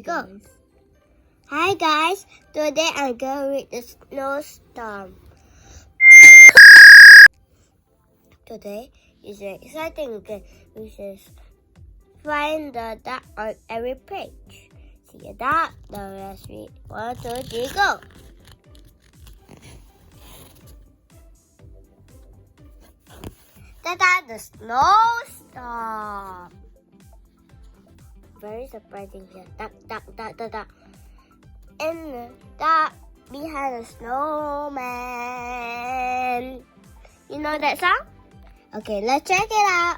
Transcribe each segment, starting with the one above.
go. Hi guys, today I'm going to read the snowstorm. Today is an exciting game which is find the duck on every page. See a duck, now let's read. 1, 2, 3, go. Ta-da, the snowstorm. Very surprising here. Duck, duck, duck, duck, duck. And the duck behind the snowman. You know that song? Okay, let's check it out.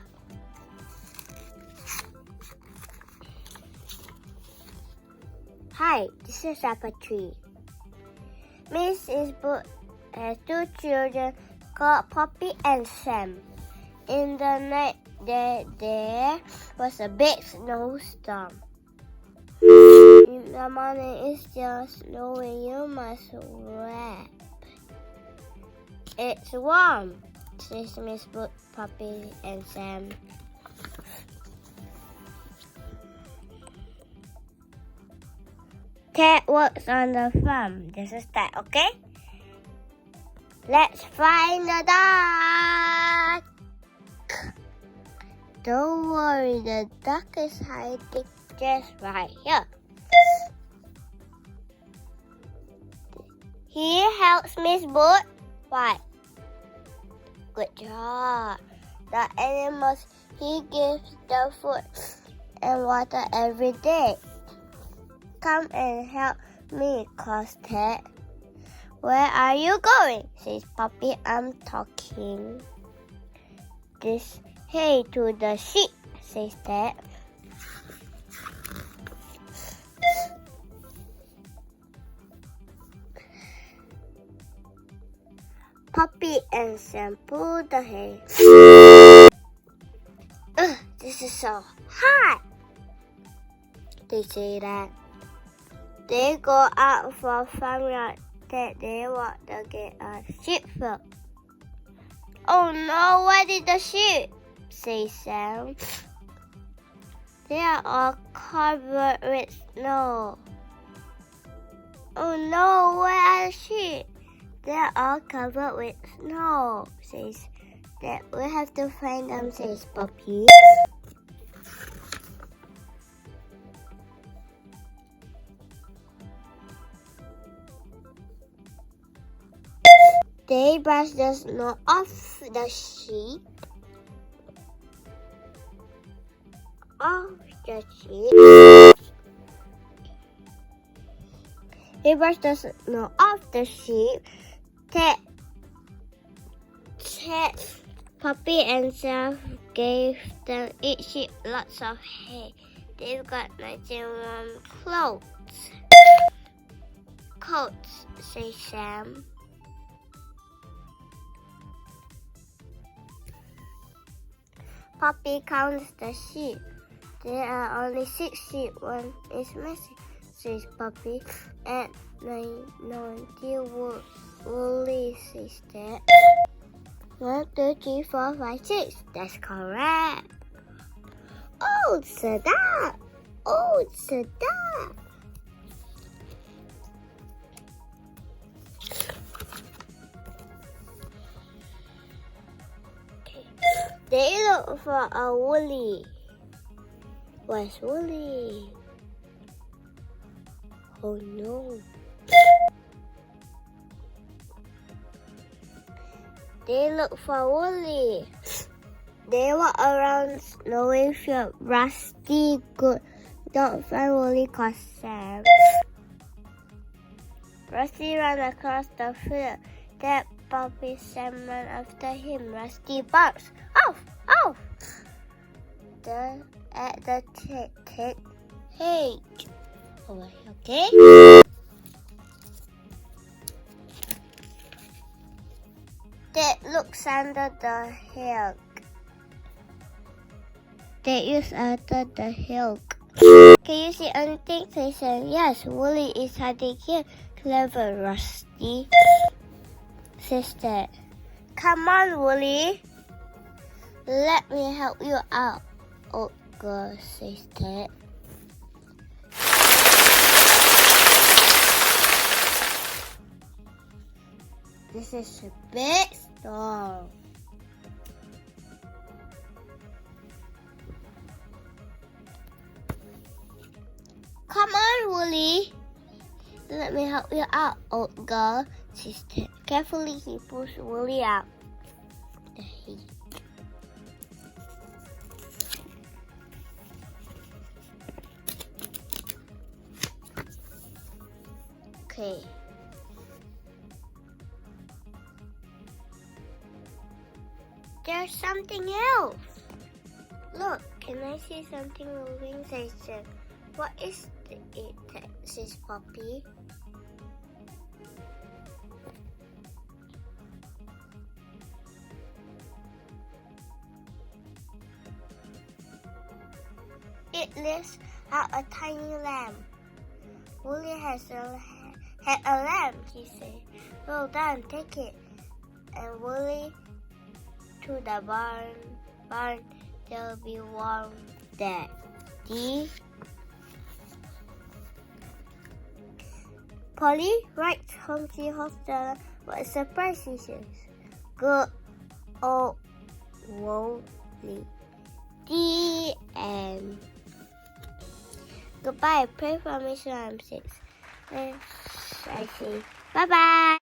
Hi, this is Apple Tree. Mrs. Boot has 2 children called Poppy and Sam. In the night there was a big snowstorm. In the morning it's still snowing, you must wrap. It's warm, says Miss Boot, Poppy and Sam. Ted works on the farm. This is that, okay? Let's find the duck. Don't worry, the duck is hiding just right here. He helps Miss Boot. Why? Good job. The animals he gives the food and water every day. Come and help me, calls Ted. Where are you going? Says Poppy. I'm talking this hay to the sheep, says Ted. Poppy and Sam pull the hay. This is so hot, they say that. They go out for farmyard that they want to get a sheepfold. Oh no, what is the sheep? Says Sam. They are all covered with snow. Oh no, where are the sheep? They are all covered with snow, says Dad. We have to find them, says Poppy. They brush the snow off the sheep. They brush the snow off the sheep. Ted, Poppy and Sam gave them each sheep lots of hay. They've got nice and warm coats, says Sam. Poppy counts the sheep. There are only 6 sheep. One is missing, says Poppy. And 90 woolly, says Dad. 1, 2, 3, 4, 5, 6. That's correct. Oh, it's a duck. Oh, it's a duck. They look for a woolly. Where's Woolly? Oh no. They look for Woolly. They walk around snowy field. Rusty good. Don't find Woolly, calls Sam. Rusty ran across the field. That Poppy Sam ran after him. Rusty barks. Off! Off! At the tent. Hey! Over here, okay? That looks under the hillock. That is under the hillock. Can you see anything? They said, yes, Woolly is hiding here. Clever, Rusty. Says Dad. Come on, Woolly. Let me help you out. Oh, God, says Ted. This is a big storm. Come on, Woolly. Let me help you out, old girl. Carefully, he pushed Woolly out. Okay. There's something else. Look, can I see something moving? Says, what is it? Says Poppy. It lifts out a tiny lamb. Woolly had a lamb, he said. Well done, take it. And Woolly to the barn. There'll be warm there. Polly writes home to Hostel. What a surprise, he says. Good old Woolly. The end. Goodbye. Pray for me so I'm 6. I say bye-bye.